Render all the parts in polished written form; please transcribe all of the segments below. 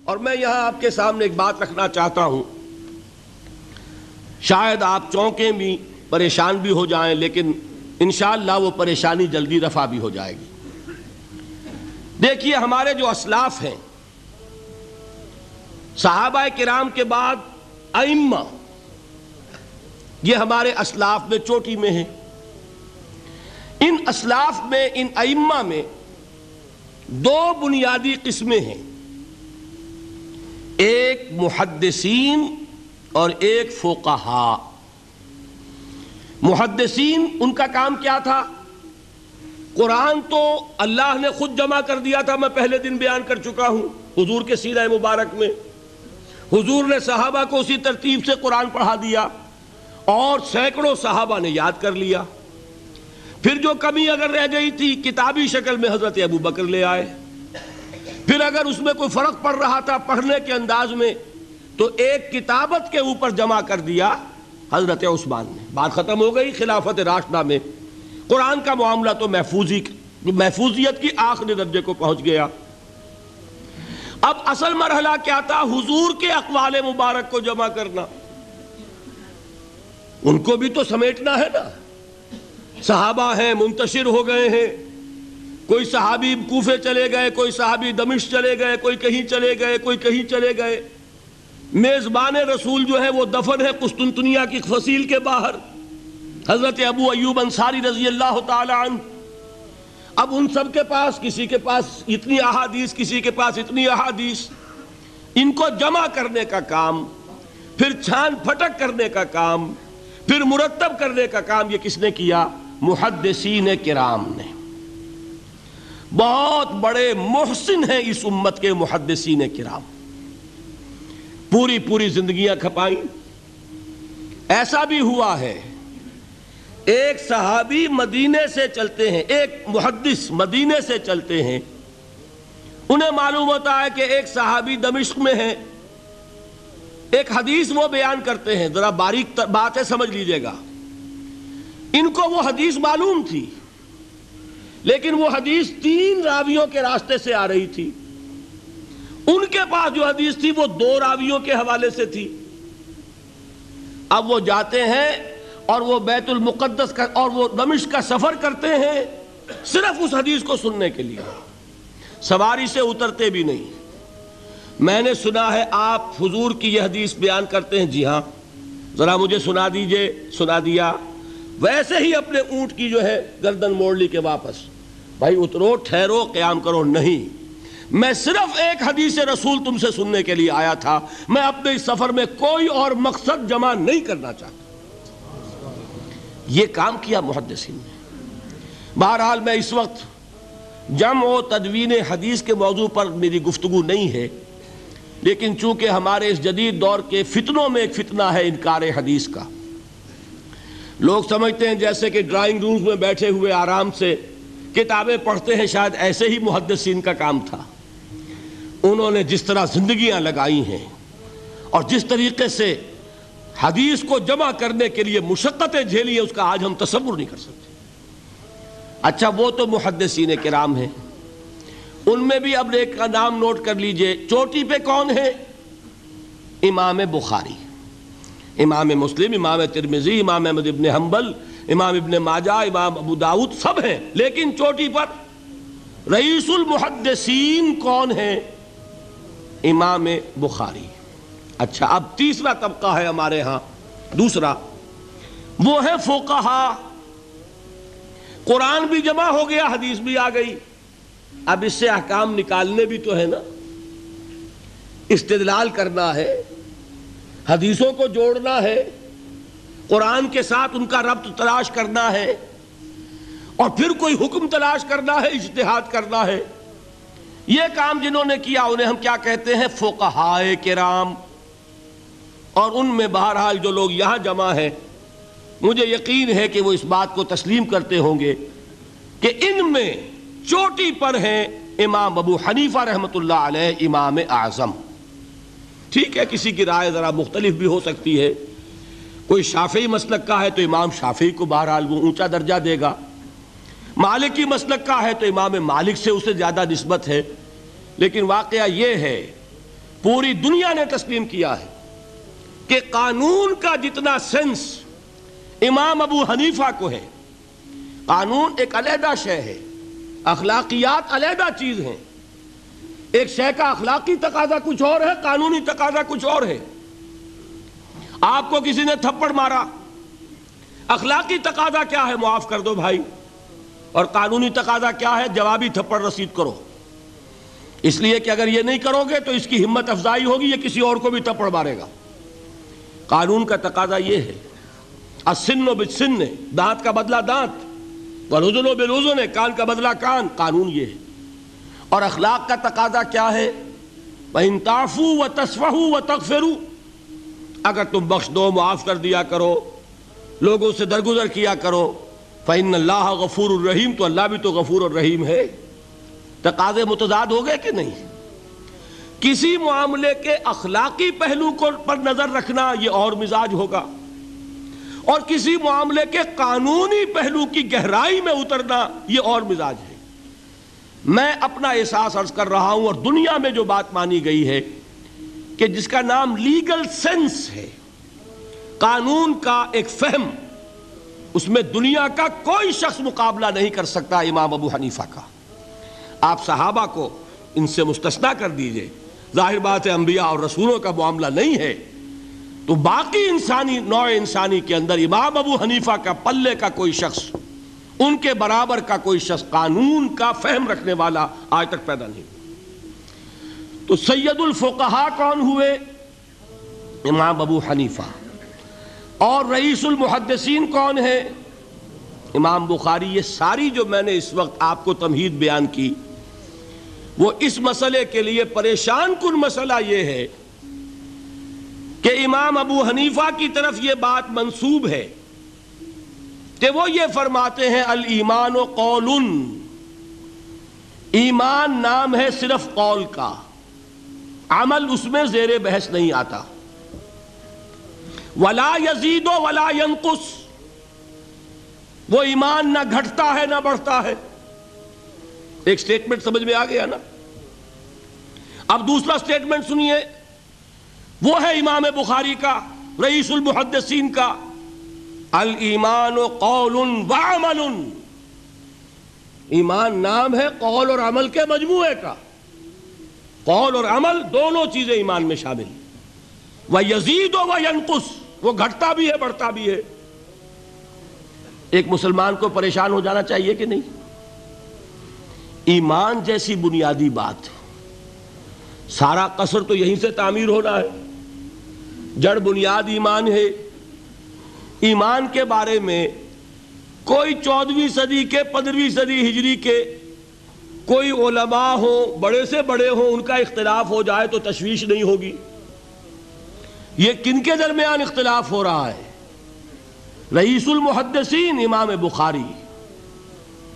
اور میں یہاں آپ کے سامنے ایک بات رکھنا چاہتا ہوں، شاید آپ چونکیں بھی پریشان بھی ہو جائیں، لیکن انشاءاللہ وہ پریشانی جلدی رفع بھی ہو جائے گی۔ دیکھیے، ہمارے جو اسلاف ہیں، صحابہ کرام کے بعد ائمہ، یہ ہمارے اسلاف میں چوٹی میں ہیں۔ ان اسلاف میں، ان ائمہ میں دو بنیادی قسمیں ہیں، ایک محدثین اور ایک فقہاء۔ محدثین، ان کا کام کیا تھا؟ قرآن تو اللہ نے خود جمع کر دیا تھا، میں پہلے دن بیان کر چکا ہوں حضور کے سیرہ مبارک میں۔ حضور نے صحابہ کو اسی ترتیب سے قرآن پڑھا دیا اور سینکڑوں صحابہ نے یاد کر لیا۔ پھر جو کمی اگر رہ گئی تھی، کتابی شکل میں حضرت ابو بکر لے آئے۔ پھر اگر اس میں کوئی فرق پڑ رہا تھا پڑھنے کے انداز میں، تو ایک کتابت کے اوپر جمع کر دیا حضرت عثمان نے۔ بات ختم ہو گئی خلافت راشدہ میں۔ قرآن کا معاملہ تو محفوظیت کی آخری درجے کو پہنچ گیا۔ اب اصل مرحلہ کیا تھا؟ حضور کے اقوال مبارک کو جمع کرنا، ان کو بھی تو سمیٹنا ہے نا۔ صحابہ ہیں، منتشر ہو گئے ہیں، کوئی صحابی کوفے چلے گئے، کوئی صحابی دمشق چلے گئے، کوئی کہیں چلے گئے، کوئی کہیں چلے گئے۔ میزبان رسول جو ہے وہ دفن ہے قسطنطنیہ کی فصیل کے باہر، حضرت ابو ایوب انصاری رضی اللہ تعالی عنہ۔ اب ان سب کے پاس، کسی کے پاس اتنی احادیث، کسی کے پاس اتنی احادیث، ان کو جمع کرنے کا کام، پھر چھان پھٹک کرنے کا کام، پھر مرتب کرنے کا کام، یہ کس نے کیا؟ محدثین کرام نے۔ بہت بڑے محسن ہیں اس امت کے محدثین کرام، پوری زندگیاں کھپائیں۔ ایسا بھی ہوا ہے، ایک صحابی مدینے سے چلتے ہیں، ایک محدث مدینے سے چلتے ہیں، انہیں معلوم ہوتا ہے کہ ایک صحابی دمشق میں ہے، ایک حدیث وہ بیان کرتے ہیں، ذرا باریک بات ہے، سمجھ لیجئے گا۔ ان کو وہ حدیث معلوم تھی، لیکن وہ حدیث 3 راویوں کے راستے سے آ رہی تھی۔ ان کے پاس جو حدیث تھی وہ 2 راویوں کے حوالے سے تھی۔ اب وہ جاتے ہیں اور وہ بیت المقدس کا اور وہ دمشق کا سفر کرتے ہیں صرف اس حدیث کو سننے کے لیے، سواری سے اترتے بھی نہیں۔ میں نے سنا ہے آپ حضور کی یہ حدیث بیان کرتے ہیں، جی ہاں، ذرا مجھے سنا دیجئے۔ سنا دیا، ویسے ہی اپنے اونٹ کی جو ہے گردن موڑ لی کہ واپس، بھائی اترو، ٹھہرو، قیام کرو۔ نہیں، میں صرف ایک حدیث رسول تم سے سننے کے لیے آیا تھا، میں اپنے اس سفر میں کوئی اور مقصد جمع نہیں کرنا چاہتا۔ یہ کام کیا محدثین نے۔ بہرحال میں اس وقت جمع و تدوین حدیث کے موضوع پر میری گفتگو نہیں ہے، لیکن چونکہ ہمارے اس جدید دور کے فتنوں میں ایک فتنہ ہے انکار حدیث کا۔ لوگ سمجھتے ہیں جیسے کہ ڈرائنگ رومز میں بیٹھے ہوئے آرام سے کتابیں پڑھتے ہیں، شاید ایسے ہی محدثین کا کام تھا۔ انہوں نے جس طرح زندگیاں لگائی ہیں اور جس طریقے سے حدیث کو جمع کرنے کے لیے مشقتیں جھیلی ہیں، اس کا آج ہم تصور نہیں کر سکتے۔ اچھا، وہ تو محدثین کرام ہیں، ان میں بھی اب ایک کا نام نوٹ کر لیجئے، چوٹی پہ کون ہے؟ امام بخاری، امام مسلم، امام ترمذی، امام احمد ابن حنبل، امام ابن ماجہ، امام ابو داؤد، سب ہیں، لیکن چوٹی پر رئیس المحدثین کون ہے؟ امام بخاری۔ اچھا، اب تیسرا طبقہ ہے ہمارے ہاں، دوسرا، وہ ہے فقہاء۔ قرآن بھی جمع ہو گیا، حدیث بھی آ گئی، اب اس سے احکام نکالنے بھی تو ہے نا، استدلال کرنا ہے، حدیثوں کو جوڑنا ہے، قرآن کے ساتھ ان کا ربط تلاش کرنا ہے، اور پھر کوئی حکم تلاش کرنا ہے، اجتہاد کرنا ہے۔ یہ کام جنہوں نے کیا انہیں ہم کیا کہتے ہیں؟ فقہاء کرام۔ اور ان میں بہرحال جو لوگ یہاں جمع ہیں، مجھے یقین ہے کہ وہ اس بات کو تسلیم کرتے ہوں گے کہ ان میں چوٹی پر ہیں امام ابو حنیفہ رحمۃ اللہ علیہ، امام اعظم۔ ٹھیک ہے، کسی کی رائے ذرا مختلف بھی ہو سکتی ہے، کوئی شافعی مسلک کا ہے تو امام شافعی کو بہرحال وہ اونچا درجہ دے گا، مالکی مسلک کا ہے تو امام مالک سے اسے زیادہ نسبت ہے۔ لیکن واقعہ یہ ہے پوری دنیا نے تسلیم کیا ہے کہ قانون کا جتنا سینس امام ابو حنیفہ کو ہے، قانون ایک علیحدہ شے ہے، اخلاقیات علیحدہ چیز ہیں، ایک شے کا اخلاقی تقاضا کچھ اور ہے، قانونی تقاضا کچھ اور ہے۔ آپ کو کسی نے تھپڑ مارا، اخلاقی تقاضا کیا ہے؟ معاف کر دو بھائی، اور قانونی تقاضا کیا ہے؟ جوابی تھپڑ رسید کرو، اس لیے کہ اگر یہ نہیں کرو گے تو اس کی ہمت افزائی ہوگی، یہ کسی اور کو بھی تھپڑ مارے گا۔ قانون کا تقاضا یہ ہے، السن بالسن، دانت کا بدلہ دانت، والاذن بالاذن، کان کا بدلہ کان، قانون یہ ہے۔ اور اخلاق کا تقاضا کیا ہے؟ وَإِن تَعْفُوا وَتَصْفَحُوا وَتَغْفِرُوا، اگر تم بخش دو، معاف کر دیا کرو، لوگوں سے درگزر کیا کرو، فَإِنَّ اللَّهَ غَفُورٌ رَحِيمٌ، تو اللہ بھی تو غفور اور رحیم ہے۔ تقاضے متضاد ہو گئے کہ نہیں؟ کسی معاملے کے اخلاقی پہلو پر نظر رکھنا یہ اور مزاج ہوگا، اور کسی معاملے کے قانونی پہلو کی گہرائی میں اترنا یہ اور مزاج ہے۔ میں اپنا احساس عرض کر رہا ہوں، اور دنیا میں جو بات مانی گئی ہے کہ جس کا نام لیگل سینس ہے، قانون کا ایک فہم، اس میں دنیا کا کوئی شخص مقابلہ نہیں کر سکتا امام ابو حنیفہ کا۔ آپ صحابہ کو ان سے مستثنیٰ کر دیجئے، ظاہر بات ہے انبیاء اور رسولوں کا معاملہ نہیں ہے، تو باقی انسانی نوع انسانی کے اندر امام ابو حنیفہ کا پلے کا کوئی شخص، ان کے برابر کا کوئی شخص قانون کا فہم رکھنے والا آج تک پیدا نہیں۔ تو سید الفقہاء کون ہوئے؟ امام ابو حنیفہ۔ اور رئیس المحدثین کون ہے؟ امام بخاری۔ یہ ساری جو میں نے اس وقت آپ کو تمہید بیان کی، وہ اس مسئلے کے لیے پریشان کن مسئلہ یہ ہے کہ امام ابو حنیفہ کی طرف یہ بات منسوب ہے کہ وہ یہ فرماتے ہیں الایمان قول، ایمان نام ہے صرف قول کا، عمل اس میں زیر بحث نہیں آتا۔ ولا یزید ولا ینقص، وہ ایمان نہ گھٹتا ہے نہ بڑھتا ہے۔ ایک سٹیٹمنٹ سمجھ میں آ گیا نا؟ اب دوسرا سٹیٹمنٹ سنیے، وہ ہے امام بخاری کا، رئیس المحدثین کا، الایمان قول وعمل، ایمان نام ہے قول اور عمل کے مجموعے کا، قول اور عمل دونوں چیزیں ایمان میں شامل۔ وَيَزِيدُ وَيَنْقُصُ، وہ گھٹتا بھی ہے بڑھتا بھی ہے۔ ایک مسلمان کو پریشان ہو جانا چاہیے کہ نہیں؟ ایمان جیسی بنیادی بات، سارا قصر تو یہیں سے تعمیر ہونا ہے، جڑ بنیاد ایمان ہے۔ ایمان کے بارے میں کوئی 14ویں صدی کے 15ویں صدی ہجری کے کوئی علماء ہوں، بڑے سے بڑے ہوں، ان کا اختلاف ہو جائے تو تشویش نہیں ہوگی۔ یہ کن کے درمیان اختلاف ہو رہا ہے؟ رئیس المحدثین امام بخاری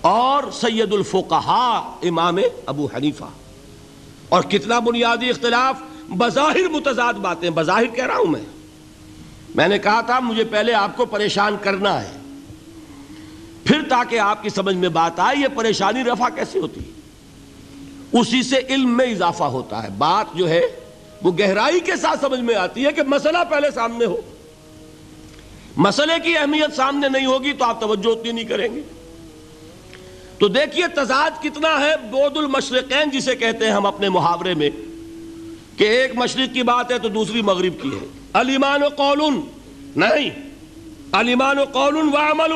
اور سید الفقہاء امام ابو حنیفہ۔ اور کتنا بنیادی اختلاف، بظاہر متضاد باتیں، بظاہر کہہ رہا ہوں میں نے کہا تھا مجھے پہلے آپ کو پریشان کرنا ہے، پھر تاکہ آپ کی سمجھ میں بات آئے یہ پریشانی رفع کیسے ہوتی ہے، اسی سے علم میں اضافہ ہوتا ہے۔ بات جو ہے وہ گہرائی کے ساتھ سمجھ میں آتی ہے کہ مسئلہ پہلے سامنے ہو۔ مسئلے کی اہمیت سامنے نہیں ہوگی تو آپ توجہ اتنی نہیں کریں گے۔ تو دیکھیے تضاد کتنا ہے، بعد المشرقین جسے کہتے ہیں ہم اپنے محاورے میں، کہ ایک مشرق کی بات ہے تو دوسری مغرب کی ہے۔ الایمان قول، نہیں، الایمان قول وعمل،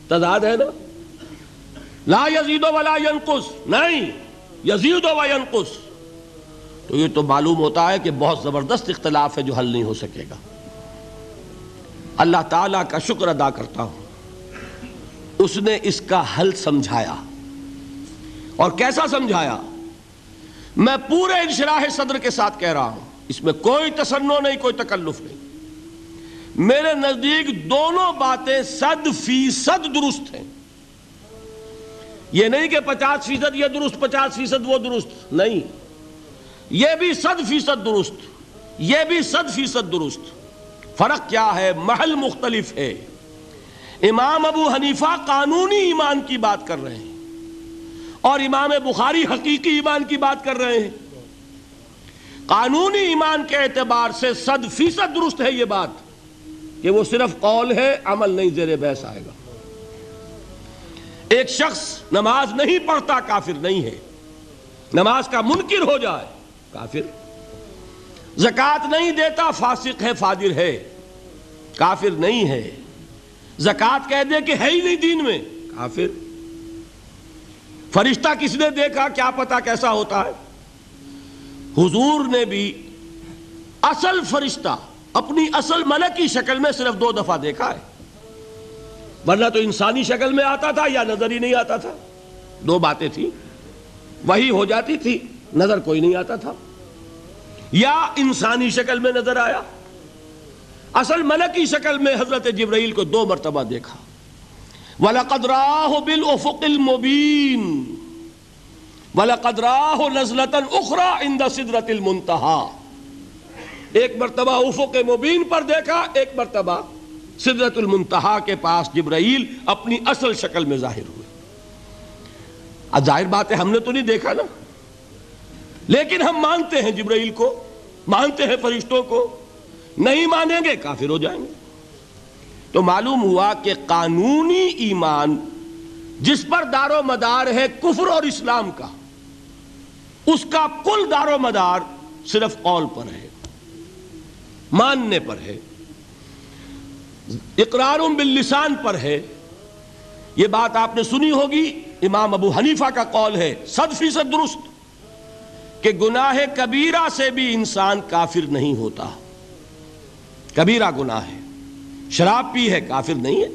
تضاد ہے نا۔ لا یزید ولا ینقص، نہیں، یزید وینقص، تو یہ تو معلوم ہوتا ہے کہ بہت زبردست اختلاف ہے جو حل نہیں ہو سکے گا۔ اللہ تعالیٰ کا شکر ادا کرتا ہوں، اس نے اس کا حل سمجھایا۔ اور کیسا سمجھایا؟ میں پورے انشراح صدر کے ساتھ کہہ رہا ہوں، اس میں کوئی تصنع نہیں، کوئی تکلف نہیں۔ میرے نزدیک دونوں باتیں 100% درست ہیں۔ یہ نہیں کہ 50% یہ درست 50% وہ درست، نہیں، یہ بھی 100% درست، یہ بھی 100% درست۔ فرق کیا ہے؟ محل مختلف ہے۔ امام ابو حنیفہ قانونی ایمان کی بات کر رہے ہیں اور امام بخاری حقیقی ایمان کی بات کر رہے ہیں۔ قانونی ایمان کے اعتبار سے 100% درست ہے یہ بات کہ وہ صرف قول ہے، عمل نہیں، زیر بحث آئے گا۔ ایک شخص نماز نہیں پڑھتا کافر نہیں ہے، نماز کا منکر ہو جائے کافر، زکوٰۃ نہیں دیتا فاسق ہے، فاجر ہے، کافر نہیں ہے، زکوٰۃ کہہ دے کہ ہے ہی نہیں دین میں، کافر۔ فرشتہ کس نے دیکھا، کیا پتا کیسا ہوتا ہے؟ حضور نے بھی اصل فرشتہ اپنی اصل ملکی شکل میں صرف 2 دفعہ دیکھا ہے، ورنہ تو انسانی شکل میں آتا تھا یا نظر ہی نہیں آتا تھا۔ 2 باتیں تھیں، وہی ہو جاتی تھی، نظر کوئی نہیں آتا تھا، یا انسانی شکل میں نظر آیا۔ اصل ملکی شکل میں حضرت جبرائیل کو 2 مرتبہ دیکھا۔ وَلَقَدْ رَآهُ بِالْأُفُقِ الْمُبِينِ وَلَقَدْ رَآهُ نَزْلَةً أُخْرَى عِنْدَ سِدْرَةِ الْمُنْتَهَى، ایک مرتبہ افق مبین پر دیکھا، ایک مرتبہ سدرۃ المنتہا کے پاس جبرائیل اپنی اصل شکل میں ظاہر ہوئے۔ اب ظاہر بات ہے ہم نے تو نہیں دیکھا نا، لیکن ہم مانتے ہیں جبرائیل کو، مانتے ہیں فرشتوں کو، نہیں مانیں گے کافر ہو جائیں گے۔ تو معلوم ہوا کہ قانونی ایمان جس پر دار و مدار ہے کفر اور اسلام کا، اس کا کل دار و مدار صرف قول پر ہے، ماننے پر ہے، اقرار باللسان پر ہے۔ یہ بات آپ نے سنی ہوگی، امام ابو حنیفہ کا قول ہے 100% درست کہ گناہ کبیرہ سے بھی انسان کافر نہیں ہوتا۔ کبیرہ گناہ ہے، شراب پی ہے، کافر نہیں ہے،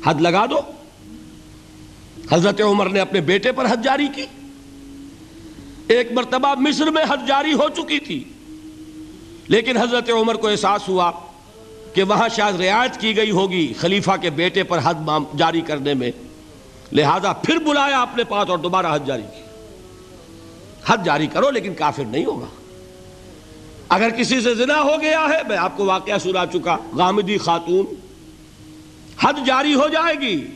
حد لگا دو۔ حضرت عمر نے اپنے بیٹے پر حد جاری کی، ایک مرتبہ مصر میں حد جاری ہو چکی تھی، لیکن حضرت عمر کو احساس ہوا کہ وہاں شاید رعایت کی گئی ہوگی خلیفہ کے بیٹے پر حد جاری کرنے میں، لہذا پھر بلایا اپنے پاس اور دوبارہ حد جاری کی۔ حد جاری کرو لیکن کافر نہیں ہوگا۔ اگر کسی سے زنا ہو گیا ہے، میں آپ کو واقعہ سنا چکا، غامدی خاتون، حد جاری ہو جائے گی،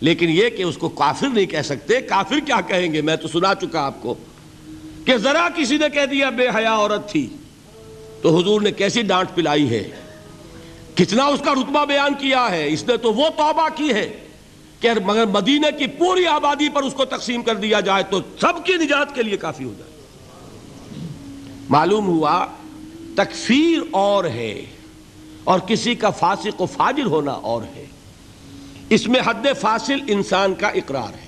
لیکن یہ کہ اس کو کافر نہیں کہہ سکتے۔ کافر کیا کہیں گے؟ میں تو سنا چکا آپ کو کہ ذرا کسی نے کہہ دیا بے حیا عورت تھی تو حضور نے کیسی ڈانٹ پلائی ہے، کتنا اس کا رتبہ بیان کیا ہے۔ اس نے تو وہ توبہ کی ہے کہ مگر مدینہ کی پوری آبادی پر اس کو تقسیم کر دیا جائے تو سب کی نجات کے لیے کافی ہو جائے۔ معلوم ہوا تکفیر اور ہے اور کسی کا فاسق و فاجر ہونا اور ہے۔ اس میں حد فاصل انسان کا اقرار ہے۔